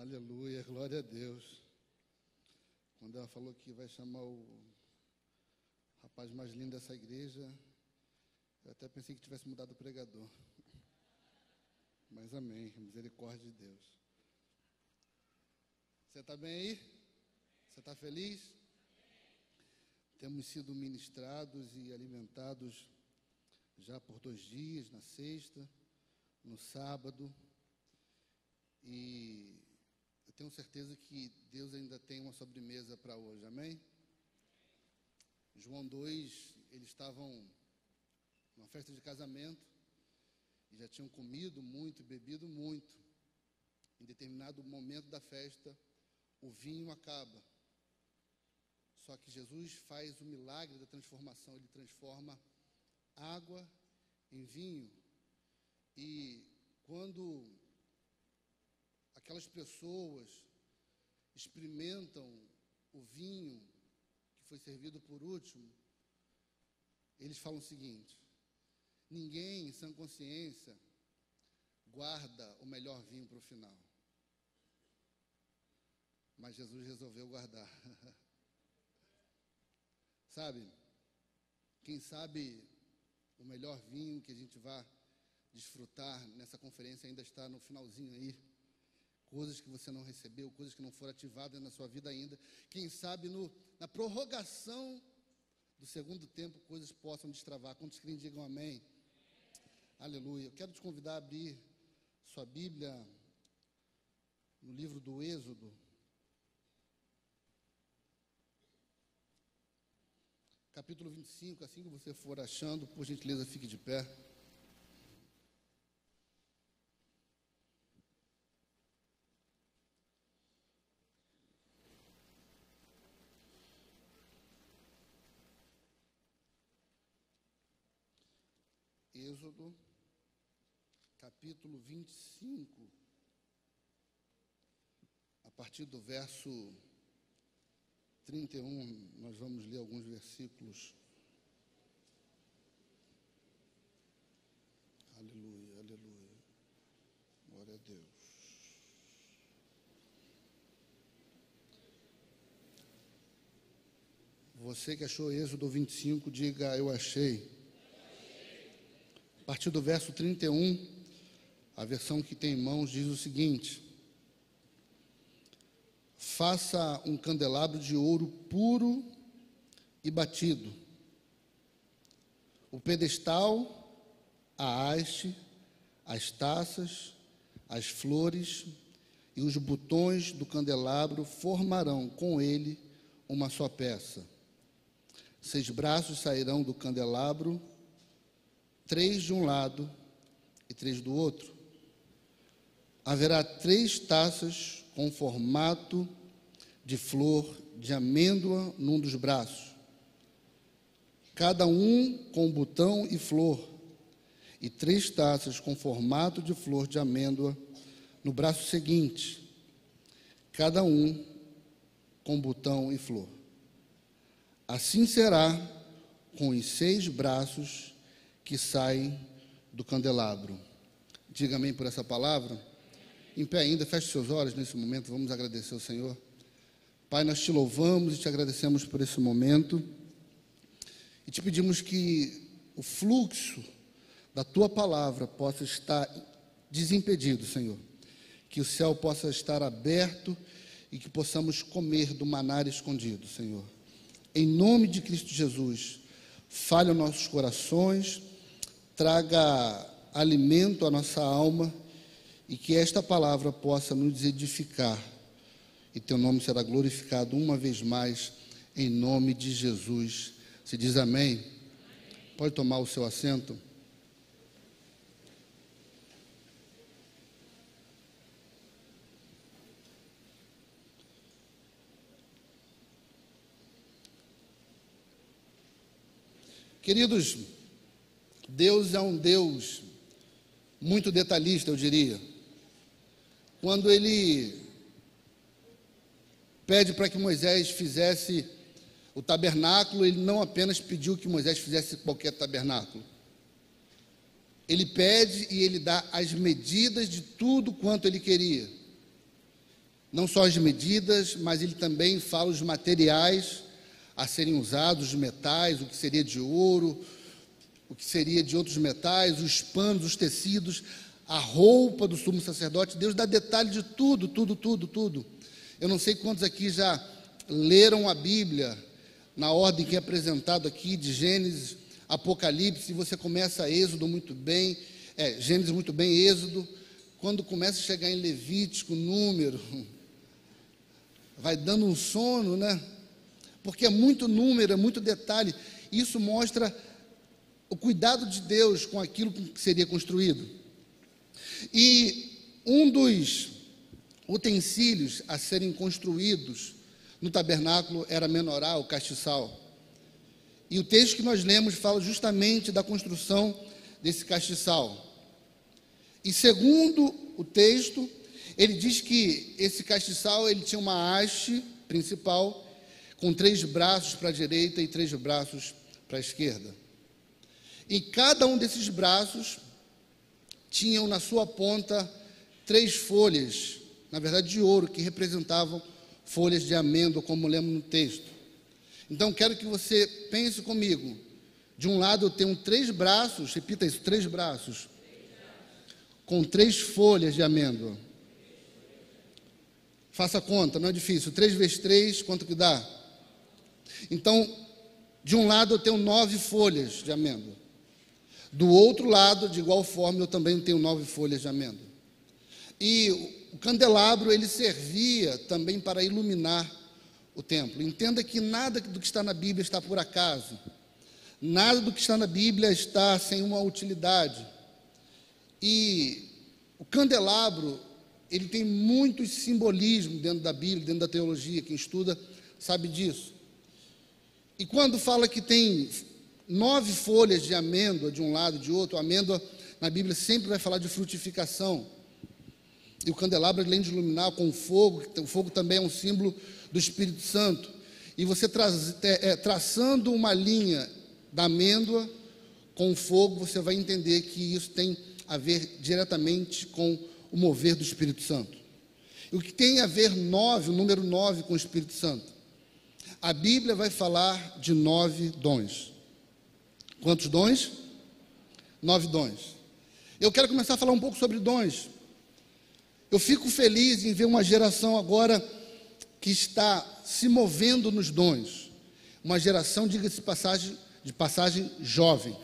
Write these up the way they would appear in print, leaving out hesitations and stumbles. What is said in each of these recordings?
Aleluia, glória a Deus. Quando ela falou que vai chamar o rapaz mais lindo dessa igreja, eu até pensei que tivesse mudado o pregador. Mas amém, misericórdia de Deus. Você está bem aí? Você está feliz? Temos sido ministrados e alimentados já por 2 dias, na sexta, no sábado. E eu tenho certeza que Deus ainda tem uma sobremesa para hoje, amém? João 2, eles estavam numa festa de casamento e já tinham comido muito e bebido muito. Em determinado momento da festa, o vinho acaba. Só que Jesus faz o milagre da transformação, ele transforma água em vinho. E quando aquelas pessoas experimentam o vinho que foi servido por último, eles falam o seguinte: ninguém em sã consciência guarda o melhor vinho para o final. Mas Jesus resolveu guardar. Sabe, quem sabe o melhor vinho que a gente vai desfrutar nessa conferência ainda está no finalzinho aí. Coisas que você não recebeu, coisas que não foram ativadas na sua vida ainda. Quem sabe na prorrogação do segundo tempo, coisas possam destravar. Quantos crentes digam amém? Aleluia. Eu quero te convidar a abrir sua Bíblia no livro do Êxodo. Capítulo 25, assim que você for achando, por gentileza, fique de pé. Êxodo, capítulo 25, a partir do verso 31, nós vamos ler alguns versículos. Aleluia, aleluia. Glória a Deus. Você que achou Êxodo 25, diga: eu achei. A partir do verso 31, a versão que tem em mãos diz o seguinte: faça um candelabro de ouro puro e batido. O pedestal, a haste, as taças, as flores e os botões do candelabro formarão com ele uma só peça. 6 braços sairão do candelabro, 3 de um lado e 3 do outro. Haverá 3 taças com formato de flor de amêndoa num dos braços, cada um com botão e flor, e 3 taças com formato de flor de amêndoa no braço seguinte, cada um com botão e flor. Assim será com os 6 braços que saem do candelabro. Diga amém por essa palavra. Em pé ainda, feche seus olhos nesse momento, vamos agradecer ao Senhor. Pai, nós te louvamos e te agradecemos por esse momento e te pedimos que o fluxo da tua palavra possa estar desimpedido, Senhor, que o céu possa estar aberto e que possamos comer do maná escondido, Senhor. Em nome de Cristo Jesus, fale aos nossos corações, traga alimento à nossa alma e que esta palavra possa nos edificar. E teu nome será glorificado uma vez mais, em nome de Jesus. Se diz amém? Pode tomar o seu assento. Queridos, Deus é um Deus muito detalhista, eu diria. Quando ele pede para que Moisés fizesse o tabernáculo, ele não apenas pediu que Moisés fizesse qualquer tabernáculo. Ele pede e ele dá as medidas de tudo quanto ele queria. não só as medidas, mas ele também fala os materiais a serem usados, os metais, o que seria de ouro, o que seria de outros metais, os panos, os tecidos, a roupa do sumo sacerdote. Deus dá detalhe de tudo, tudo, tudo, tudo. Eu não sei quantos aqui já leram a Bíblia na ordem que é apresentado aqui, de Gênesis, Apocalipse. Você começa Êxodo muito bem, Gênesis muito bem, Êxodo. Quando começa a chegar em Levítico, Número, vai dando um sono, né? Porque é muito número, é muito detalhe. Isso mostra o cuidado de Deus com aquilo que seria construído. E um dos utensílios a serem construídos no tabernáculo era a menorá, o castiçal. E o texto que nós lemos fala justamente da construção desse castiçal. E segundo o texto, ele diz que esse castiçal ele tinha uma haste principal com 3 braços para a direita e 3 braços para a esquerda. E cada um desses braços tinham na sua ponta 3 folhas, na verdade de ouro, que representavam folhas de amêndoa, como lemos no texto. Então, quero que você pense comigo. De um lado eu tenho 3 braços, repita isso, 3 braços, com 3 folhas de amêndoa. Faça a conta, não é difícil. 3 vezes 3, quanto que dá? Então, de um lado eu tenho 9 folhas de amêndoa. Do outro lado, de igual forma, eu também tenho 9 folhas de amêndoa. E o candelabro, ele servia também para iluminar o templo. Entenda que nada do que está na Bíblia está por acaso. Nada do que está na Bíblia está sem uma utilidade. E o candelabro, ele tem muitos simbolismos dentro da Bíblia, dentro da teologia. Quem estuda sabe disso. E quando fala que tem 9 folhas de amêndoa de um lado e de outro, a amêndoa na Bíblia sempre vai falar de frutificação. E o candelabro, além de iluminar com o fogo também é um símbolo do Espírito Santo. E você traçando uma linha da amêndoa com o fogo, você vai entender que isso tem a ver diretamente com o mover do Espírito Santo. E o que tem a ver o número 9 com o Espírito Santo? A Bíblia vai falar de 9 dons. Quantos dons? 9 dons. Eu quero começar a falar um pouco sobre dons. Eu fico feliz em ver uma geração agora que está se movendo nos dons. Uma geração, diga-se de passagem, jovem.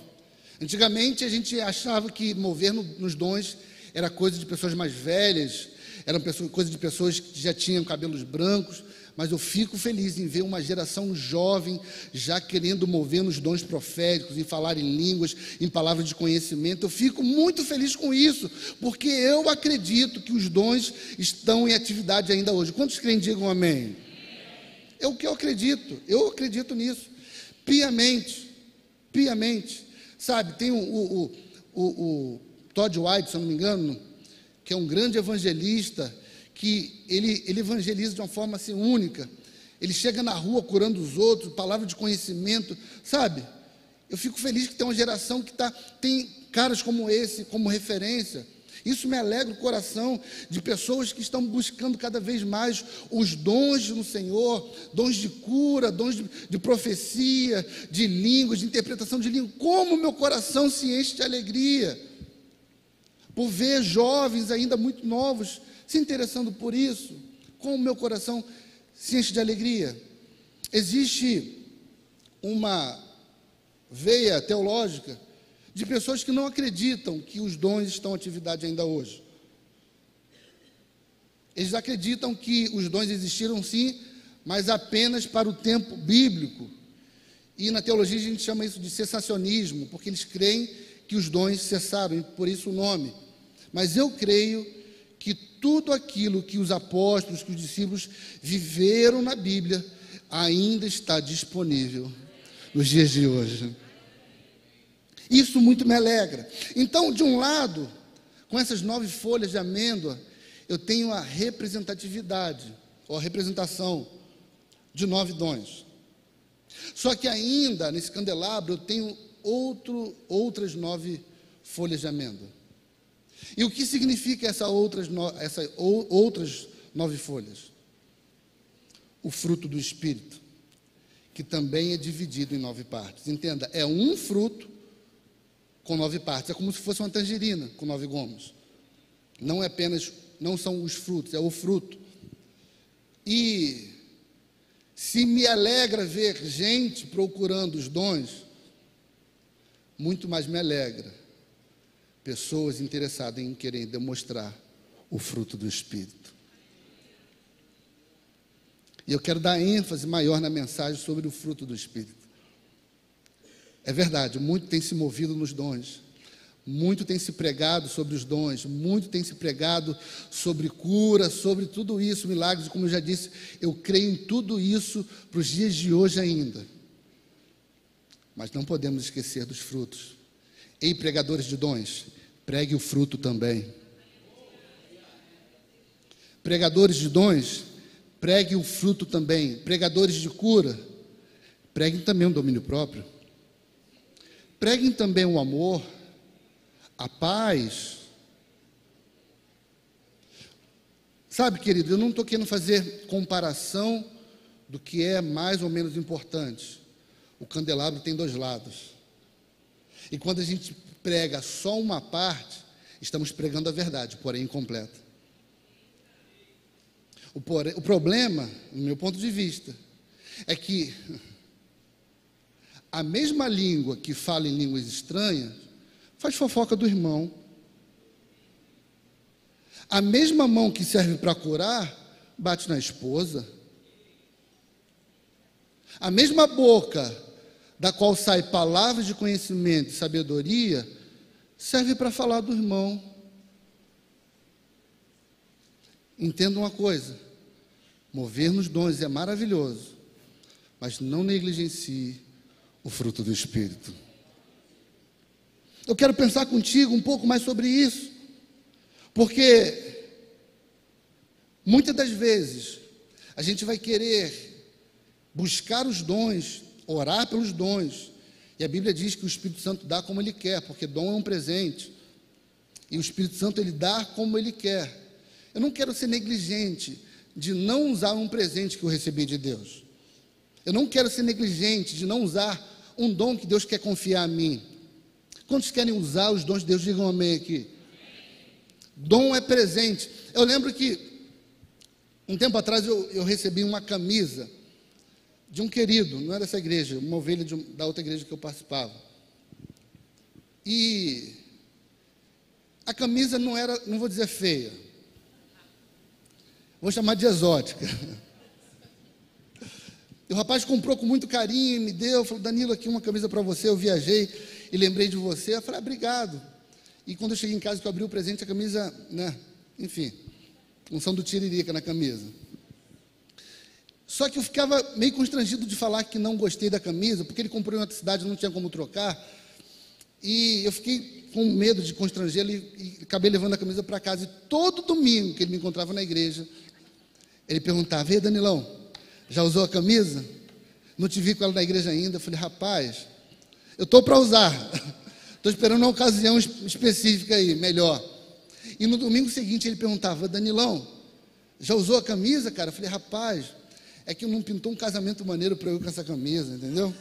Antigamente a gente achava que mover nos dons era coisa de pessoas mais velhas, era coisa de pessoas que já tinham cabelos brancos, mas eu fico feliz em ver uma geração jovem já querendo mover nos dons proféticos, em falar em línguas, em palavras de conhecimento. Eu fico muito feliz com isso, porque eu acredito que os dons estão em atividade ainda hoje. Quantos creem, digam amém? É o que eu acredito nisso, piamente, sabe, tem o Todd White, se eu não me engano, que é um grande evangelista, que ele evangeliza de uma forma assim única. Ele chega na rua curando os outros, palavra de conhecimento, sabe? Eu fico feliz que tem uma geração que tem caras como esse, como referência. Isso me alegra o coração de pessoas que estão buscando cada vez mais os dons no Senhor, dons de cura, dons de profecia, de línguas, de interpretação de língua. Como o meu coração se enche de alegria por ver jovens ainda muito novos se interessando por isso. Como o meu coração se enche de alegria. Existe uma veia teológica de pessoas que não acreditam que os dons estão em atividade ainda hoje. Eles acreditam que os dons existiram sim, mas apenas para o tempo bíblico. E na teologia a gente chama isso de cessacionismo, porque eles creem que os dons cessaram, e por isso o nome. Mas eu creio que tudo aquilo que os apóstolos, que os discípulos viveram na Bíblia, ainda está disponível nos dias de hoje. Isso muito me alegra. Então, de um lado, com essas 9 folhas de amêndoa, eu tenho a representatividade, ou a representação de 9 dons. Só que ainda, nesse candelabro, eu tenho outras 9 folhas de amêndoa. E o que significa essas outras 9 folhas. O fruto do Espírito, que também é dividido em 9 partes. Entenda, é um fruto com 9 partes. É como se fosse uma tangerina com 9 gomos. Não é apenas, não são os frutos, é o fruto. E se me alegra ver gente procurando os dons, muito mais me alegra pessoas interessadas em querer demonstrar o fruto do Espírito. E eu quero dar ênfase maior na mensagem sobre o fruto do Espírito. É verdade, muito tem se movido nos dons, muito tem se pregado sobre os dons, muito tem se pregado sobre cura, sobre tudo isso, milagres, como eu já disse, eu creio em tudo isso para os dias de hoje ainda. Mas não podemos esquecer dos frutos. Ei, pregadores de dons, pregue o fruto também. Pregadores de dons, pregue o fruto também. Pregadores de cura, preguem também o domínio próprio. Preguem também o amor, a paz. Sabe, querido, eu não estou querendo fazer comparação do que é mais ou menos importante. O candelabro tem 2 lados. E quando a gente prega só uma parte, estamos pregando a verdade, porém incompleta. O problema, no meu ponto de vista, é que a mesma língua que fala em línguas estranhas faz fofoca do irmão. A mesma mão que serve para curar bate na esposa. A mesma boca da qual sai palavras de conhecimento e sabedoria serve para falar do irmão. Entenda uma coisa: mover nos dons é maravilhoso, mas não negligencie o fruto do Espírito. Eu quero pensar contigo um pouco mais sobre isso, porque muitas das vezes a gente vai querer buscar os dons, orar pelos dons, e a Bíblia diz que o Espírito Santo dá como Ele quer, porque dom é um presente, e o Espírito Santo Ele dá como Ele quer. Eu não quero ser negligente de não usar um presente que eu recebi de Deus. Eu não quero ser negligente de não usar um dom que Deus quer confiar a mim. Quantos querem usar os dons de Deus? Digam amém aqui. Dom é presente. Eu lembro que um tempo atrás eu recebi uma camisa de um querido, não é dessa igreja, uma ovelha da outra igreja que eu participava. E a camisa não era, não vou dizer feia, vou chamar de exótica. E o rapaz comprou com muito carinho, me deu, falou: Danilo, aqui uma camisa para você. Eu viajei e lembrei de você. Eu falei: obrigado. E quando eu cheguei em casa, que eu abri o presente, a camisa, né, enfim, unção do Tiririca na camisa. Só que eu ficava meio constrangido de falar que não gostei da camisa, porque ele comprou em outra cidade, não tinha como trocar. E eu fiquei com medo de constrangê-lo e acabei levando a camisa para casa. E todo domingo que ele me encontrava na igreja, ele perguntava: ei, Danilão, já usou a camisa? Não te vi com ela na igreja ainda. Eu falei: rapaz, eu estou para usar. Estou esperando uma ocasião específica aí, melhor. E no domingo seguinte ele perguntava: Danilão, já usou a camisa, cara? Eu falei: rapaz, é que não pintou um casamento maneiro para eu ir com essa camisa, entendeu?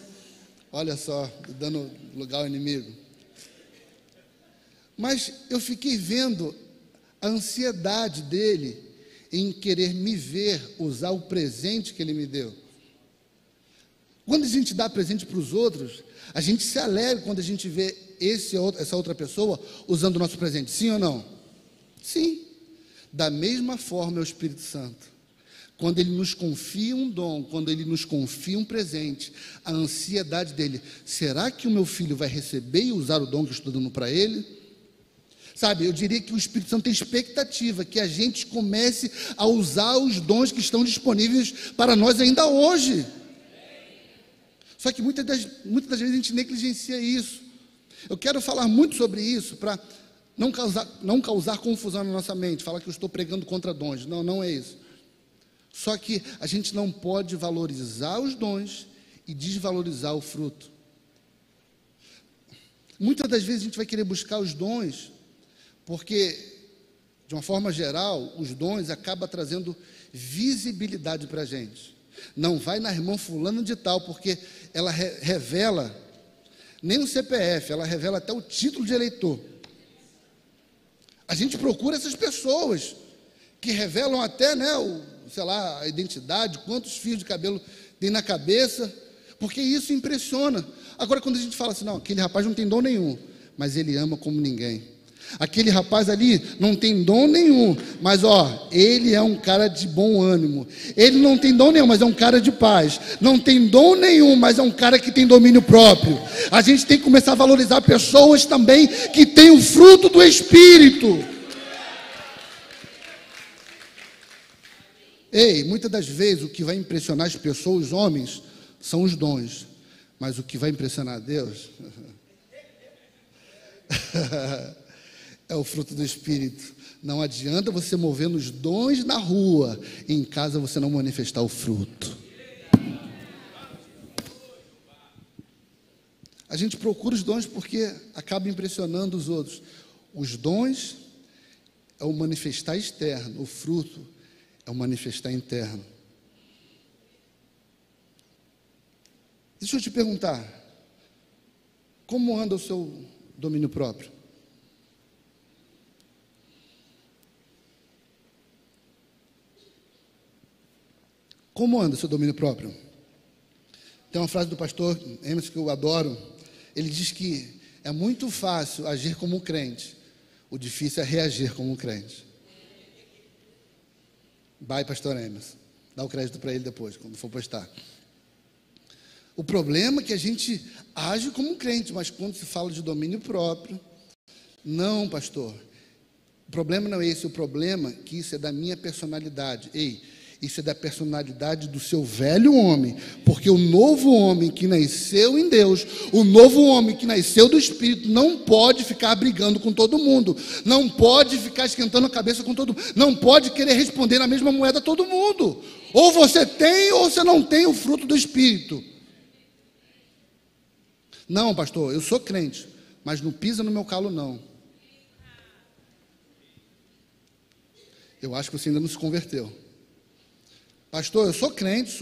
Olha só, dando lugar ao inimigo. Mas eu fiquei vendo a ansiedade dele em querer me ver usar o presente que ele me deu. Quando a gente dá presente para os outros, a gente se alegra quando a gente vê essa outra pessoa usando o nosso presente. Sim ou não? Sim. Da mesma forma é o Espírito Santo. Quando Ele nos confia um dom, quando Ele nos confia um presente, a ansiedade dele: será que o meu filho vai receber e usar o dom que eu estou dando para ele? Sabe, eu diria que o Espírito Santo tem expectativa que a gente comece a usar os dons que estão disponíveis para nós ainda hoje. Só que muitas das vezes a gente negligencia isso. Eu quero falar muito sobre isso para não causar confusão na nossa mente, falar que eu estou pregando contra dons. Não, não é isso. Só que a gente não pode valorizar os dons e desvalorizar o fruto. Muitas das vezes a gente vai querer buscar os dons porque de uma forma geral, os dons acabam trazendo visibilidade para a gente. Não vai na irmã fulana de tal, porque ela revela nem o CPF, ela revela até o título de eleitor. A gente procura essas pessoas que revelam até, né, sei lá, a identidade, quantos fios de cabelo tem na cabeça, porque isso impressiona. Agora, quando a gente fala assim, não, aquele rapaz não tem dom nenhum, mas ele ama como ninguém. Aquele rapaz ali não tem dom nenhum, mas ele é um cara de bom ânimo. Ele não tem dom nenhum, mas é um cara de paz. Não tem dom nenhum, mas é um cara que tem domínio próprio. A gente tem que começar a valorizar pessoas também que têm o fruto do Espírito. Muitas das vezes o que vai impressionar as pessoas, os homens, são os dons. Mas o que vai impressionar a Deus é o fruto do Espírito. Não adianta você mover nos dons na rua e em casa você não manifestar o fruto. A gente procura os dons porque acaba impressionando os outros. Os dons é o manifestar externo, o fruto é o manifestar interno. Deixa eu te perguntar, como anda o seu domínio próprio? Como anda o seu domínio próprio? Tem uma frase do pastor Emerson que eu adoro. Ele diz que é muito fácil agir como um crente, o difícil é reagir como um crente. Vai, pastor Emerson. Dá o crédito para ele depois, quando for postar. O problema é que a gente age como um crente, mas quando se fala de domínio próprio, não, pastor. O problema não é esse, o problema é que isso é da minha personalidade. Isso é da personalidade do seu velho homem, porque o novo homem que nasceu em Deus, o novo homem que nasceu do Espírito, não pode ficar brigando com todo mundo, não pode ficar esquentando a cabeça com todo mundo, não pode querer responder na mesma moeda a todo mundo. Ou você tem ou você não tem o fruto do Espírito. Não, pastor, eu sou crente, mas não pisa no meu calo, não. Eu acho que você ainda não se converteu. Pastor, eu sou crente,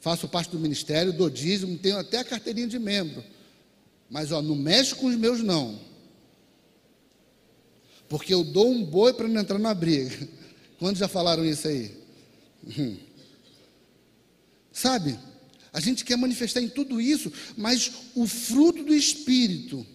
faço parte do ministério, dou dízimo, tenho até a carteirinha de membro. Mas, não mexe com os meus, não. Porque eu dou um boi para não entrar na briga. Quantos já falaram isso aí? Sabe? A gente quer manifestar em tudo isso, mas o fruto do Espírito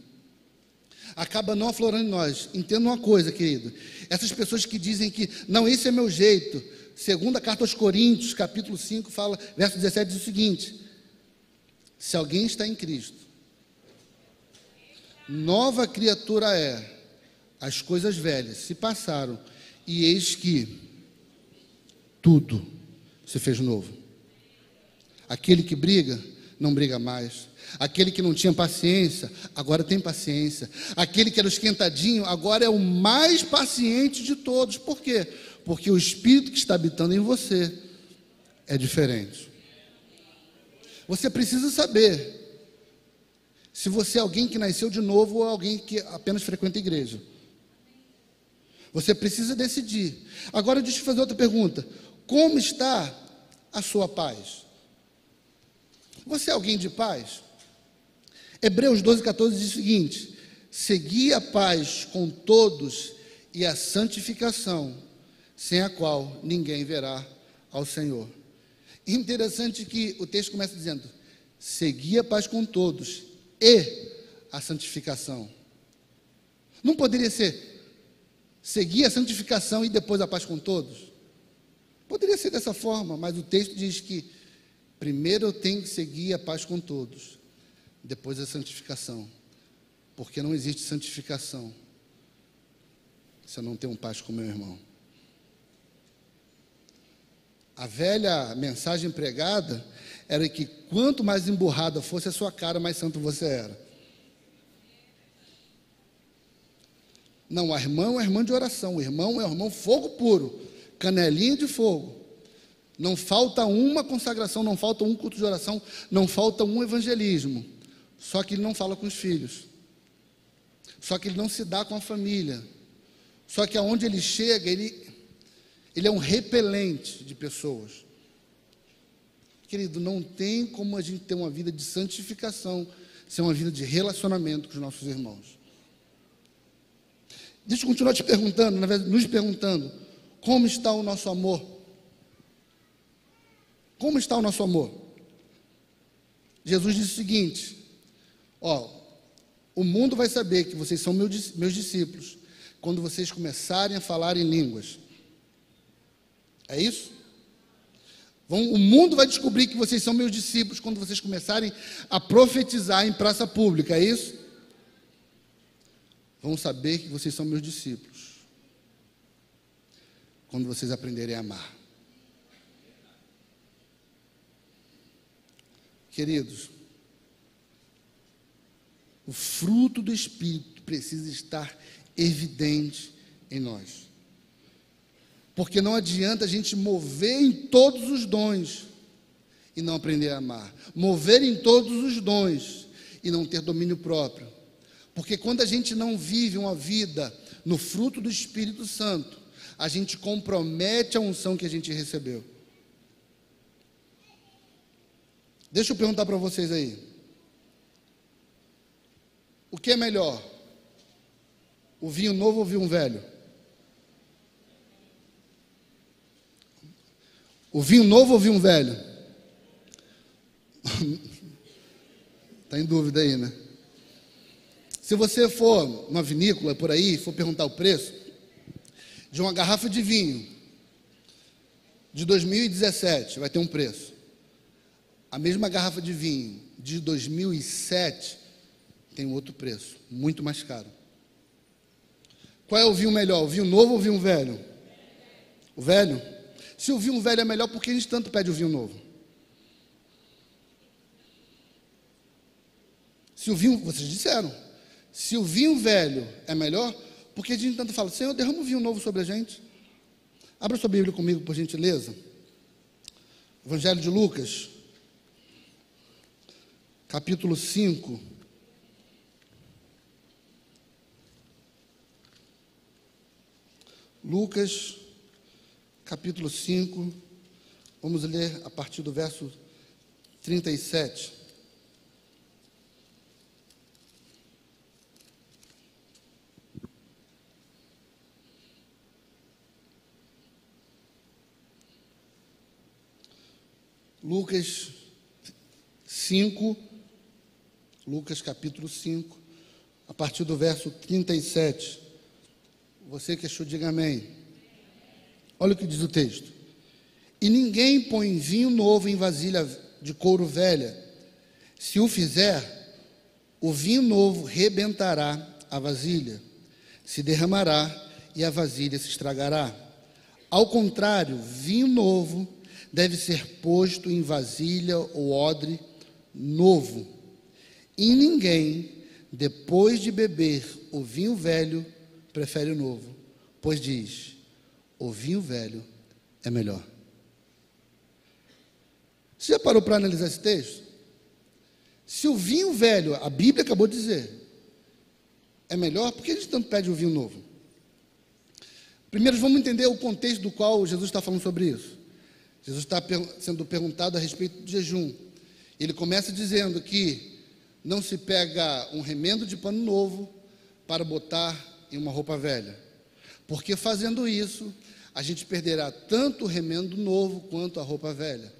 acaba não aflorando em nós. Entenda uma coisa, querido. Essas pessoas que dizem que, não, esse é meu jeito. Segunda carta aos Coríntios, capítulo 5, fala, verso 17, diz o seguinte: se alguém está em Cristo, nova criatura é, as coisas velhas se passaram, e eis que tudo se fez novo. Aquele que briga, não briga mais. Aquele que não tinha paciência, agora tem paciência. Aquele que era o esquentadinho, agora é o mais paciente de todos. Por quê? Porque o Espírito que está habitando em você é diferente. Você precisa saber se você é alguém que nasceu de novo ou alguém que apenas frequenta a igreja. Você precisa decidir. Agora deixa eu te fazer outra pergunta. Como está a sua paz? Você é alguém de paz? Hebreus 12:14 diz o seguinte: segui a paz com todos e a santificação, sem a qual ninguém verá ao Senhor. Interessante que o texto começa dizendo: segui a paz com todos e a santificação. Não poderia ser seguir a santificação e depois a paz com todos? Poderia ser dessa forma, mas o texto diz que primeiro eu tenho que seguir a paz com todos, depois a santificação, porque não existe santificação se eu não tenho paz com meu irmão. A velha mensagem pregada era que quanto mais emburrada fosse a sua cara, mais santo você era. Não, a irmã é uma irmã de oração, o irmão é um irmão fogo puro, canelinha de fogo. Não falta uma consagração, não falta um culto de oração, não falta um evangelismo. Só que ele não fala com os filhos. Só que ele não se dá com a família. Só que aonde ele chega, ele é um repelente de pessoas. Querido, não tem como a gente ter uma vida de santificação sem uma vida de relacionamento com os nossos irmãos. Deixa eu continuar te perguntando, na verdade, nos perguntando, como está o nosso amor? Como está o nosso amor? Jesus disse o seguinte: o mundo vai saber que vocês são meus discípulos quando vocês começarem a falar em línguas. É isso? O mundo vai descobrir que vocês são meus discípulos quando vocês começarem a profetizar em praça pública. É isso? Vão saber que vocês são meus discípulos quando vocês aprenderem a amar. Queridos, o fruto do Espírito precisa estar evidente em nós. Porque não adianta a gente mover em todos os dons e não aprender a amar. Mover em todos os dons e não ter domínio próprio. Porque quando a gente não vive uma vida no fruto do Espírito Santo, a gente compromete a unção que a gente recebeu. Deixa eu perguntar para vocês aí. O que é melhor? O vinho novo ou o vinho velho? O vinho novo ou o vinho velho? Está em dúvida aí, né? Se você for numa vinícola por aí, for perguntar o preço de uma garrafa de vinho de 2017, vai ter um preço. A mesma garrafa de vinho de 2007 tem um outro preço, muito mais caro. Qual é o vinho melhor, o vinho novo ou o vinho velho? O velho? Se o vinho velho é melhor, por que a gente tanto pede o vinho novo? Se o vinho, vocês disseram, se o vinho velho é melhor, por que a gente tanto fala, Senhor, derrama um vinho novo sobre a gente? Abra sua Bíblia comigo, por gentileza. Evangelho de Lucas, capítulo 5. Lucas, capítulo 5, vamos ler a partir do verso 37. Lucas 5, Lucas capítulo 5, a partir do verso 37. Você que achou, diga amém. Olha o que diz o texto. E ninguém põe vinho novo em vasilha de couro velha. Se o fizer, o vinho novo rebentará a vasilha, se derramará e a vasilha se estragará. Ao contrário, vinho novo deve ser posto em vasilha ou odre novo. E ninguém, depois de beber o vinho velho, prefere o novo, pois diz, o vinho velho é melhor. Você já parou para analisar esse texto? Se o vinho velho, a Bíblia acabou de dizer, é melhor, por que a gente tanto pede o vinho novo? Primeiro, vamos entender o contexto do qual Jesus está falando sobre isso. Jesus está sendo perguntado a respeito do jejum. Ele começa dizendo que não se pega um remendo de pano novo para botar em uma roupa velha, porque fazendo isso, a gente perderá tanto o remendo novo quanto a roupa velha,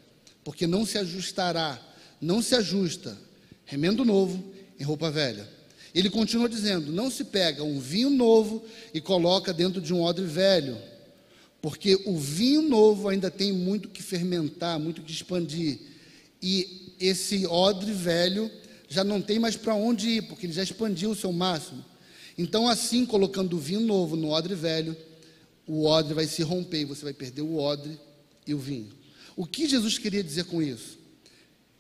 porque não se ajustará, não se ajusta remendo novo em roupa velha. Ele continua dizendo, não se pega um vinho novo e coloca dentro de um odre velho, porque o vinho novo ainda tem muito que fermentar, muito que expandir, e esse odre velho já não tem mais para onde ir, porque ele já expandiu o seu máximo. Então, assim, colocando o vinho novo no odre velho, o odre vai se romper e você vai perder o odre e o vinho. O que Jesus queria dizer com isso?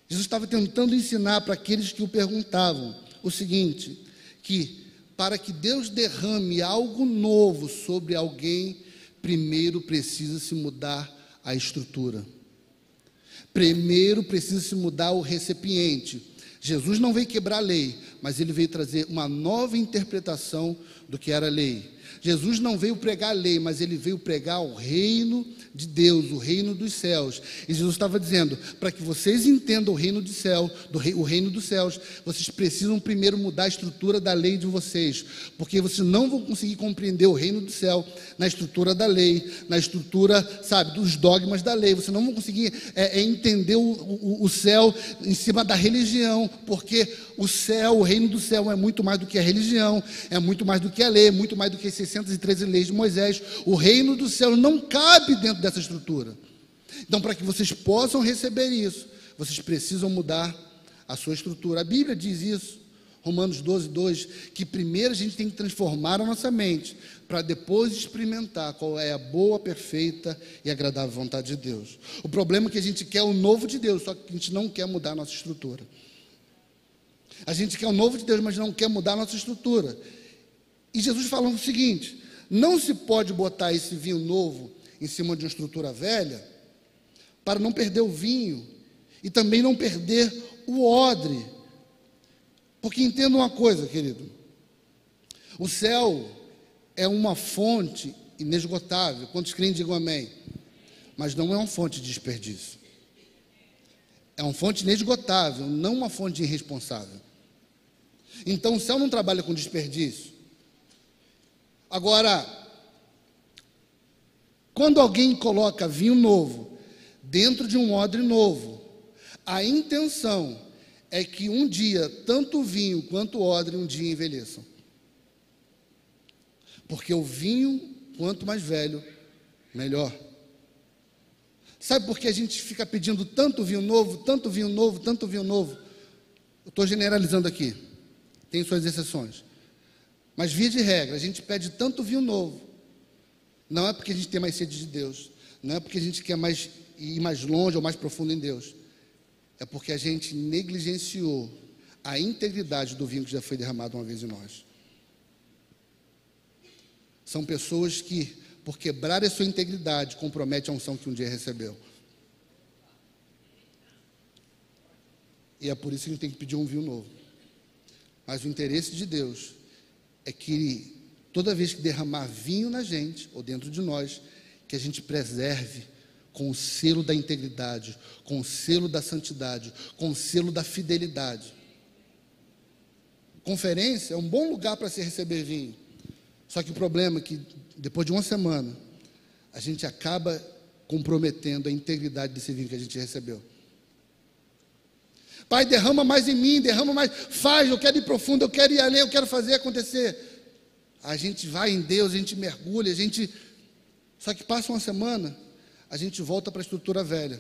Jesus estava tentando ensinar para aqueles que o perguntavam o seguinte, que para que Deus derrame algo novo sobre alguém, primeiro precisa se mudar a estrutura. Primeiro precisa se mudar o recipiente. Jesus não veio quebrar a lei, mas ele veio trazer uma nova interpretação do que era a lei. Jesus não veio pregar a lei, mas ele veio pregar o reino de Deus, o reino dos céus. E Jesus estava dizendo, para que vocês entendam o reino do céu, o reino dos céus, vocês precisam primeiro mudar a estrutura da lei de vocês, porque vocês não vão conseguir compreender o reino do céu na estrutura da lei, na estrutura, sabe, dos dogmas da lei. Vocês não vão conseguir entender o céu em cima da religião, porque o céu, o reino do céu é muito mais do que a religião, é muito mais do que a lei, é muito mais do que as 613 leis de Moisés. O reino do céu não cabe dentro dessa estrutura. Então, para que vocês possam receber isso, vocês precisam mudar a sua estrutura. A Bíblia diz isso, Romanos 12, 2, que primeiro a gente tem que transformar a nossa mente, para depois experimentar qual é a boa, perfeita e agradável vontade de Deus. O problema é que a gente quer o novo de Deus, só que a gente não quer mudar a nossa estrutura. A gente quer o novo de Deus, mas não quer mudar a nossa estrutura. E Jesus falou o seguinte: não se pode botar esse vinho novo em cima de uma estrutura velha, para não perder o vinho, e também não perder o odre. Porque entenda uma coisa, querido, o céu é uma fonte inesgotável. Quantos creem, digam amém. Mas não é uma fonte de desperdício. É uma fonte inesgotável, não uma fonte irresponsável. Então o céu não trabalha com desperdício. Agora, quando alguém coloca vinho novo dentro de um odre novo, a intenção é que um dia, tanto o vinho quanto o odre, um dia envelheçam. Porque o vinho, quanto mais velho, melhor. Sabe por que a gente fica pedindo tanto vinho novo, tanto vinho novo, tanto vinho novo? Eu estou generalizando aqui, tem suas exceções. Mas, via de regra, a gente pede tanto vinho novo. Não é porque a gente tem mais sede de Deus, não é porque a gente quer ir mais longe ou mais profundo em Deus. É porque a gente negligenciou a integridade do vinho que já foi derramado uma vez em nós. São pessoas que, por quebrar a sua integridade, comprometem a unção que um dia recebeu. E é por isso que a gente tem que pedir um vinho novo. Mas o interesse de Deus é que toda vez que derramar vinho na gente, ou dentro de nós, que a gente preserve com o selo da integridade, com o selo da santidade, com o selo da fidelidade. Conferência é um bom lugar para se receber vinho. Só que o problema é que, depois de uma semana, a gente acaba comprometendo a integridade desse vinho que a gente recebeu. Pai, derrama mais em mim, derrama mais, faz, eu quero ir profundo, eu quero ir além, eu quero fazer acontecer. A gente vai em Deus, a gente mergulha, só que passa uma semana, a gente volta para a estrutura velha,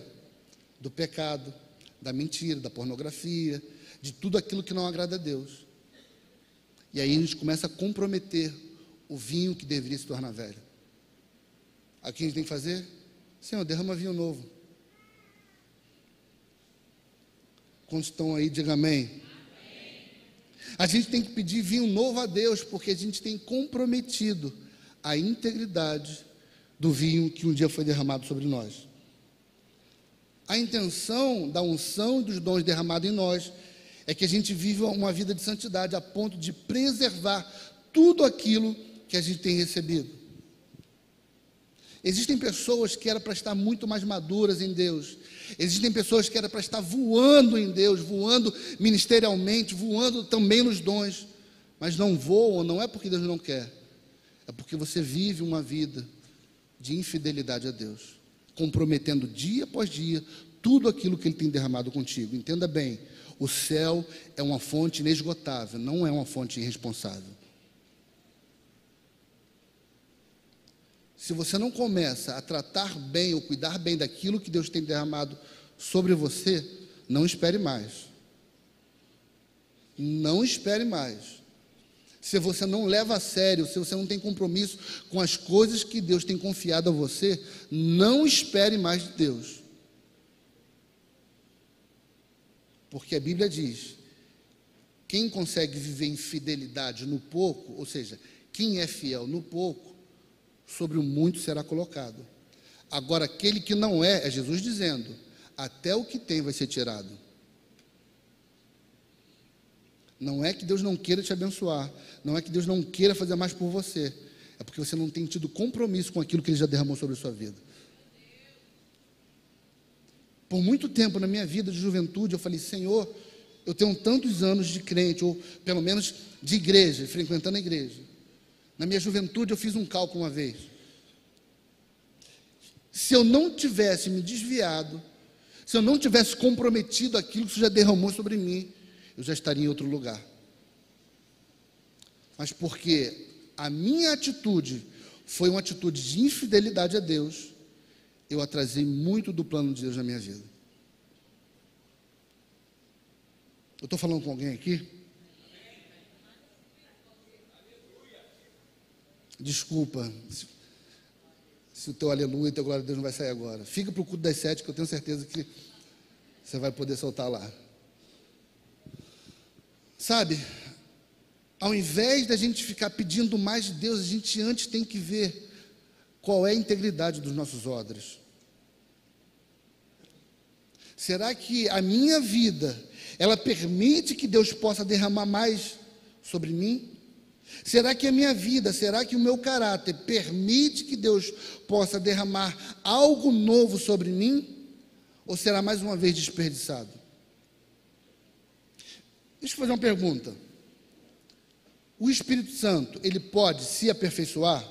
do pecado, da mentira, da pornografia, de tudo aquilo que não agrada a Deus. E aí a gente começa a comprometer o vinho que deveria se tornar velho. Aí o que a gente tem que fazer? Senhor, derrama vinho novo. Quantos estão aí, diga amém. A gente tem que pedir vinho novo a Deus, porque a gente tem comprometido a integridade do vinho que um dia foi derramado sobre nós. A intenção da unção e dos dons derramados em nós é que a gente viva uma vida de santidade a ponto de preservar tudo aquilo que a gente tem recebido. Existem pessoas que eram para estar muito mais maduras em Deus. Existem pessoas que eram para estar voando em Deus, voando ministerialmente, voando também nos dons, mas não voam, não é porque Deus não quer, é porque você vive uma vida de infidelidade a Deus, comprometendo dia após dia tudo aquilo que Ele tem derramado contigo. Entenda bem, o céu é uma fonte inesgotável, não é uma fonte irresponsável. Se você não começa a tratar bem ou cuidar bem daquilo que Deus tem derramado sobre você, não espere mais. Não espere mais. Se você não leva a sério, se você não tem compromisso com as coisas que Deus tem confiado a você, não espere mais de Deus. Porque a Bíblia diz, quem consegue viver em fidelidade no pouco, ou seja, quem é fiel no pouco, sobre o muito será colocado. Agora, aquele que não é Jesus dizendo, até o que tem vai ser tirado. Não é que Deus não queira te abençoar, não é que Deus não queira fazer mais por você, é porque você não tem tido compromisso com aquilo que Ele já derramou sobre a sua vida. Por muito tempo na minha vida de juventude, eu falei: Senhor, eu tenho tantos anos de crente, ou pelo menos de igreja, frequentando a igreja. Na minha juventude eu fiz um cálculo uma vez. Se eu não tivesse me desviado, se eu não tivesse comprometido aquilo que o Senhor já derramou sobre mim, eu já estaria em outro lugar. Mas porque a minha atitude foi uma atitude de infidelidade a Deus, eu atrasei muito do plano de Deus na minha vida. Eu estou falando com alguém aqui? Desculpa, se o teu aleluia e teu glória a Deus não vai sair agora. Fica para o culto das 7, que eu tenho certeza que você vai poder soltar lá. Sabe, ao invés da gente ficar pedindo mais de Deus, a gente antes tem que ver qual é a integridade dos nossos odres. Será que a minha vida, ela permite que Deus possa derramar mais sobre mim? Será que a minha vida, será que o meu caráter permite que Deus possa derramar algo novo sobre mim? Ou será mais uma vez desperdiçado? Deixa eu fazer uma pergunta. O Espírito Santo, ele pode se aperfeiçoar?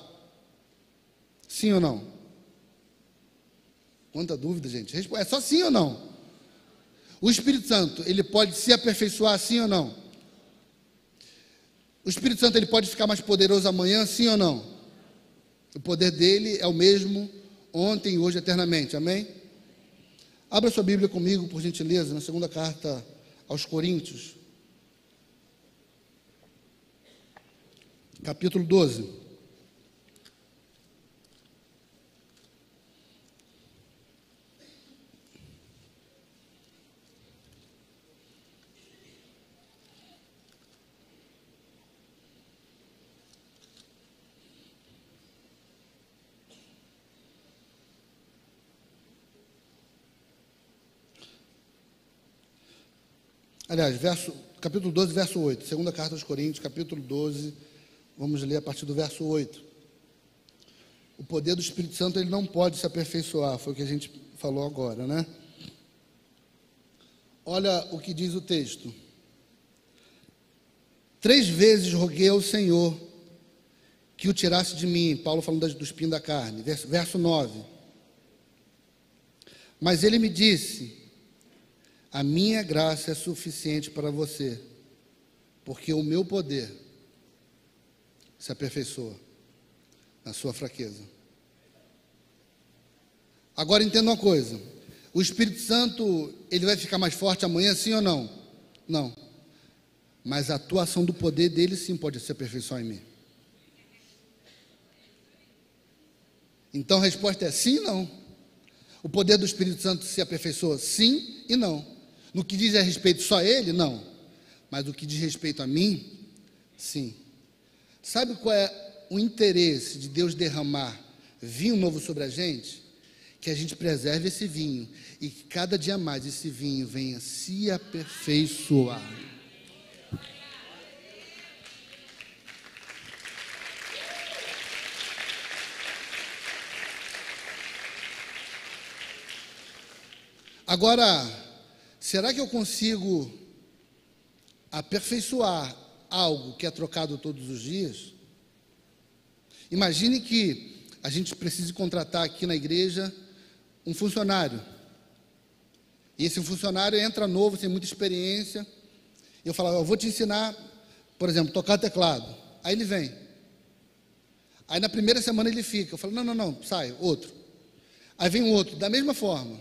Sim ou não? Quanta dúvida, gente. É só sim ou não? O Espírito Santo, ele pode se aperfeiçoar, sim ou não? O Espírito Santo, ele pode ficar mais poderoso amanhã, sim ou não? O poder dele é o mesmo ontem, hoje, eternamente, amém? Abra sua Bíblia comigo, por gentileza, na segunda carta aos Coríntios, capítulo 12. Aliás, capítulo 12, verso 8. Segunda carta aos Coríntios, capítulo 12, vamos ler a partir do verso 8. O poder do Espírito Santo, ele não pode se aperfeiçoar, foi o que a gente falou agora, né? Olha o que diz o texto. 3 vezes roguei ao Senhor que o tirasse de mim, Paulo falando do espinho da carne, verso 9. Mas ele me disse: a minha graça é suficiente para você, porque o meu poder se aperfeiçoa na sua fraqueza. Agora entenda uma coisa: o Espírito Santo, ele vai ficar mais forte amanhã, sim ou não? Não. Mas a atuação do poder dele sim pode se aperfeiçoar em mim. Então a resposta é sim e não. O poder do Espírito Santo se aperfeiçoa sim e não. No que diz a respeito só a ele, não. Mas no que diz respeito a mim, sim. Sabe qual é o interesse de Deus derramar vinho novo sobre a gente? Que a gente preserve esse vinho e que cada dia mais esse vinho venha se aperfeiçoar. Agora, será que eu consigo aperfeiçoar algo que é trocado todos os dias? Imagine que a gente precise contratar aqui na igreja um funcionário. E esse funcionário entra novo, sem muita experiência. E eu falo: eu vou te ensinar, por exemplo, tocar teclado. Aí ele vem. Aí na primeira semana ele fica. Eu falo: não, sai, outro. Aí vem um outro, da mesma forma.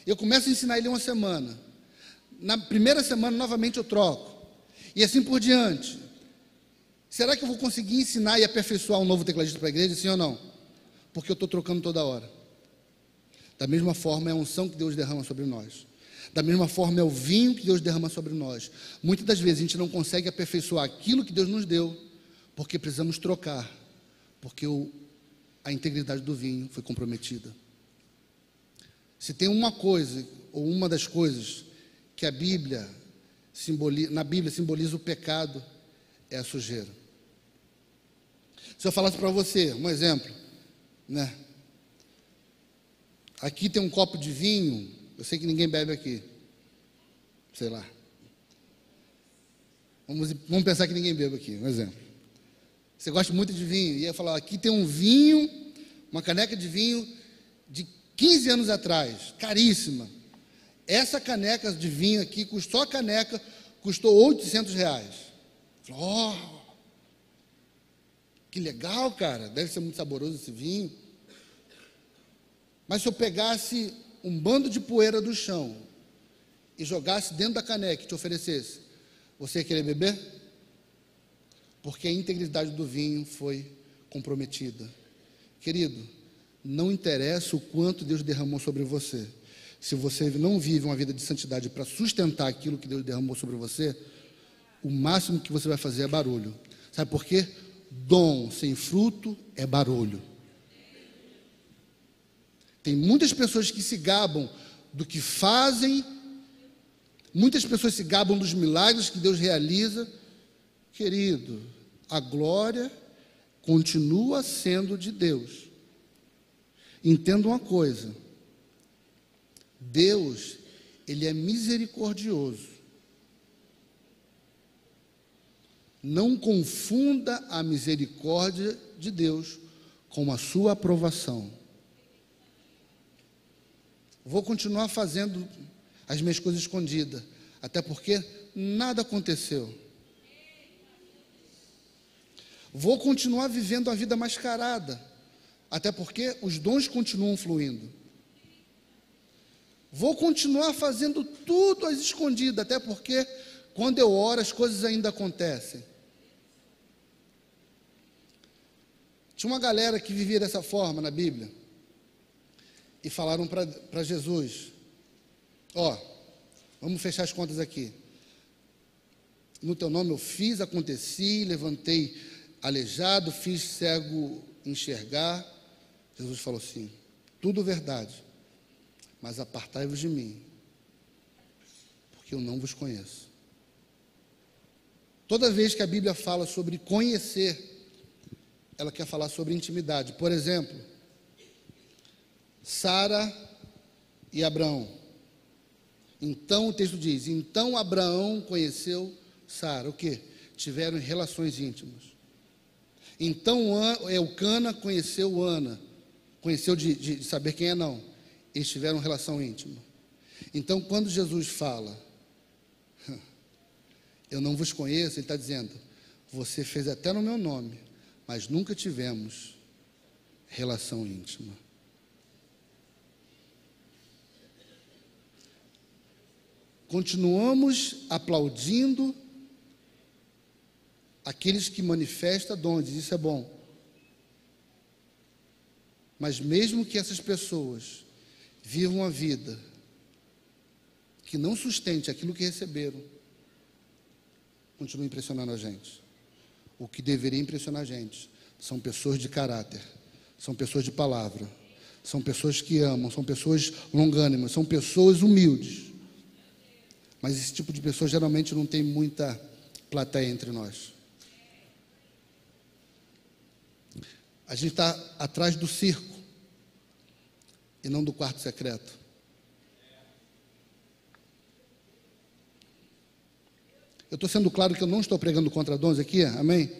Eu começo a ensinar ele uma semana. Na primeira semana, novamente, eu troco. E assim por diante. Será que eu vou conseguir ensinar e aperfeiçoar um novo tecladista para a igreja, sim ou não? Porque eu estou trocando toda hora. Da mesma forma, é a unção que Deus derrama sobre nós. Da mesma forma, é o vinho que Deus derrama sobre nós. Muitas das vezes, a gente não consegue aperfeiçoar aquilo que Deus nos deu, porque precisamos trocar. Porque a integridade do vinho foi comprometida. Se tem uma coisa, ou uma das coisas, que na Bíblia simboliza o pecado, é a sujeira. Se eu falasse para você, um exemplo, né? Aqui tem um copo de vinho, eu sei que ninguém bebe aqui, sei lá. Vamos pensar que ninguém bebe aqui, um exemplo. Você gosta muito de vinho, e ia falar, aqui tem um vinho, uma caneca de vinho de 15 anos atrás, caríssima. Essa caneca de vinho aqui, só a caneca, custou R$800. Oh, que legal, cara, deve ser muito saboroso esse vinho. Mas se eu pegasse um bando de poeira do chão e jogasse dentro da caneca e te oferecesse, você ia querer beber? Porque a integridade do vinho foi comprometida. Querido, não interessa o quanto Deus derramou sobre você. Se você não vive uma vida de santidade para sustentar aquilo que Deus derramou sobre você, o máximo que você vai fazer é barulho. Sabe por quê? Dom sem fruto é barulho. Tem muitas pessoas que se gabam do que fazem, muitas pessoas se gabam dos milagres que Deus realiza. Querido, a glória continua sendo de Deus. Entenda uma coisa, Deus, Ele é misericordioso. Não confunda a misericórdia de Deus com a sua aprovação. Vou continuar fazendo as minhas coisas escondidas, até porque nada aconteceu. Vou continuar vivendo a vida mascarada, até porque os dons continuam fluindo. Vou continuar fazendo tudo às escondidas, até porque quando eu oro as coisas ainda acontecem. Tinha uma galera que vivia dessa forma na Bíblia. E falaram para Jesus, ó, vamos fechar as contas aqui. No teu nome eu fiz, aconteci, levantei aleijado, fiz cego enxergar. Jesus falou assim, tudo verdade, mas apartai-vos de mim, porque eu não vos conheço. Toda vez que a Bíblia fala sobre conhecer, ela quer falar sobre intimidade. Por exemplo, Sara e Abraão. Então o texto diz, então Abraão conheceu Sara, o quê? Tiveram relações íntimas. Então Eucana conheceu Ana, conheceu de saber quem é não, eles tiveram relação íntima. Então quando Jesus fala, eu não vos conheço, ele está dizendo, você fez até no meu nome, mas nunca tivemos relação íntima. Continuamos aplaudindo aqueles que manifestam dons, isso é bom. Mas mesmo que essas pessoas vivam a vida que não sustente aquilo que receberam, continua impressionando a gente. O que deveria impressionar a gente são pessoas de caráter, são pessoas de palavra, são pessoas que amam, são pessoas longânimas, são pessoas humildes. Mas esse tipo de pessoa geralmente não tem muita plateia entre nós. A gente está atrás do circo e não do quarto secreto. Eu estou sendo claro que eu não estou pregando contra dons aqui, amém?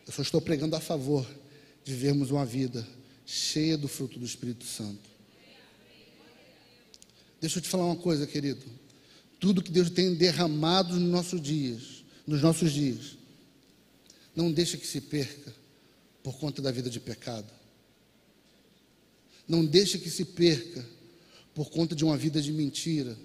Eu só estou pregando a favor de vermos uma vida cheia do fruto do Espírito Santo. Deixa eu te falar uma coisa, querido. Tudo que Deus tem derramado nos nossos dias, não deixa que se perca por conta da vida de pecado. Não deixa que se perca por conta de uma vida de mentira.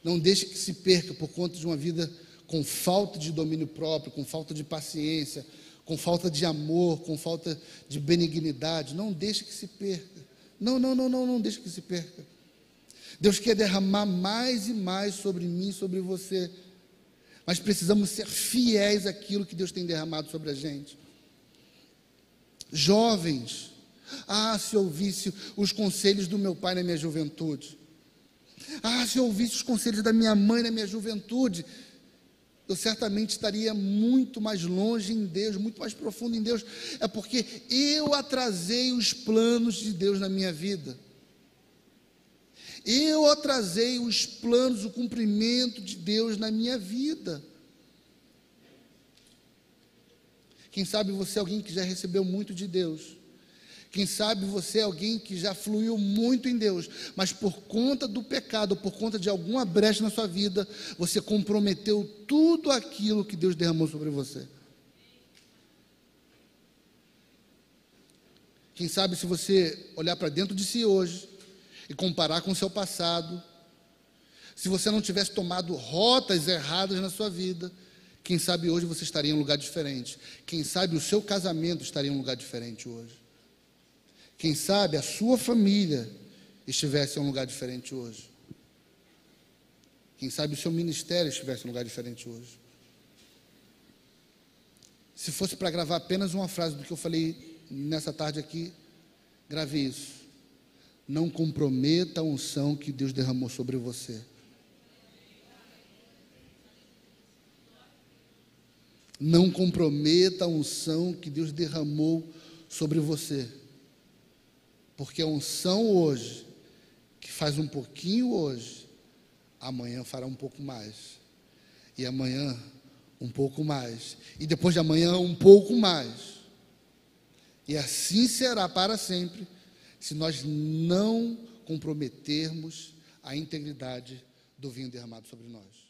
Não deixe que se perca por conta de uma vida com falta de domínio próprio, com falta de paciência, com falta de amor, com falta de benignidade. Não deixe que se perca. Não deixe que se perca. Deus quer derramar mais e mais sobre mim, sobre você. Mas precisamos ser fiéis àquilo que Deus tem derramado sobre a gente. Jovens, se eu ouvisse os conselhos do meu pai na minha juventude. Se eu ouvisse os conselhos da minha mãe na minha juventude. eu certamente estaria muito mais longe em Deus, muito mais profundo em Deus. É porque eu atrasei os planos de Deus na minha vida. Eu atrasei os planos, o cumprimento de Deus na minha vida. Quem sabe você é alguém que já recebeu muito de Deus. Quem sabe você é alguém que já fluiu muito em Deus, mas por conta do pecado, por conta de alguma brecha na sua vida, você comprometeu tudo aquilo que Deus derramou sobre você. Quem sabe se você olhar para dentro de si hoje e comparar com o seu passado, se você não tivesse tomado rotas erradas na sua vida, quem sabe hoje você estaria em um lugar diferente. Quem sabe o seu casamento estaria em um lugar diferente hoje. Quem sabe a sua família estivesse em um lugar diferente hoje. Quem sabe o seu ministério estivesse em um lugar diferente hoje. Se fosse para gravar apenas uma frase do que eu falei nessa tarde aqui, grave isso. Não comprometa a unção que Deus derramou sobre você. Não comprometa a unção que Deus derramou sobre você. Porque a unção hoje, que faz um pouquinho hoje, amanhã fará um pouco mais. E amanhã, um pouco mais. E depois de amanhã, um pouco mais. E assim será para sempre, se nós não comprometermos a integridade do vinho derramado sobre nós.